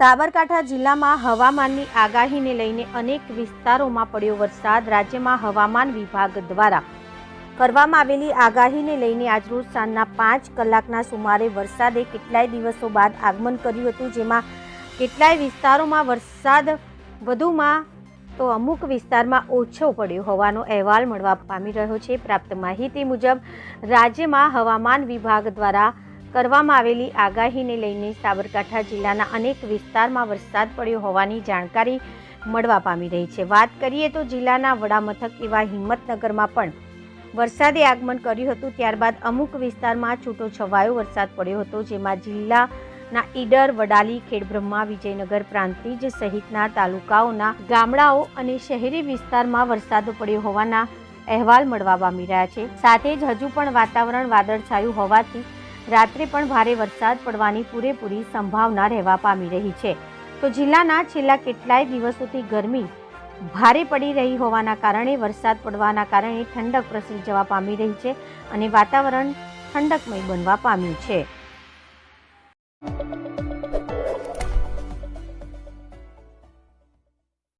સાબરકાંઠા જિલ્લામાં હવામાનની આગાહીને લઈને અનેક વિસ્તારોમાં પડ્યો વરસાદ। રાજ્યમાં હવામાન વિભાગ દ્વારા કરવામાં આવેલી આગાહીને લઈને આજરોજ સાંજના 5 કલાકના સુમારે વરસાદે કેટલાય દિવસો બાદ આગમન કર્યું હતું, જેમાં કેટલાય વિસ્તારોમાં વરસાદ વધુમાં તો અમુક વિસ્તારમાં ઓછો પડ્યો હોવાનો અહેવાલ મળવા પામી રહ્યો છે। પ્રાપ્ત માહિતી મુજબ રાજ્યમાં હવામાન વિભાગ દ્વારા કરવામાં આવેલી આગાહીને લઈને સાબરકાંઠા જિલ્લાના અનેક વિસ્તારમાં વરસાદ પડ્યો હોવાની જાણકારી મળવા પામી રહી છે। વાત કરીએ તો જિલ્લાના વડામથક એવા હિંમતનગરમાં પણ વરસાદે આગમન કર્યું હતું। ત્યારબાદ અમુક વિસ્તારમાં છૂટોછવાયો વરસાદ પડ્યો હતો, જેમાં જિલ્લાના ઈડર, વડાલી, ખેડબ્રહ્મા, વિજયનગર, પ્રાંતિજ સહિતના તાલુકાઓના ગામડાઓ અને શહેરી વિસ્તારમાં વરસાદ પડ્યો હોવાના અહેવાલ મળવા પામી રહ્યા છે। સાથે જ હજુ પણ વાતાવરણ વાદળછાયું હોવાથી રાત્રે પણ ભારે વરસાદ પડવાની પૂરેપૂરી સંભાવના રહેવા પામી રહી છે। તો જિલ્લાના છેલ્લા કેટલાય દિવસોથી ગરમી ભારે પડી રહી હોવાના કારણે વરસાદ પડવાના કારણે ઠંડક પ્રસરી જવા પામી રહી છે અને વાતાવરણ ઠંડકમય બનવા પામ્યું છે।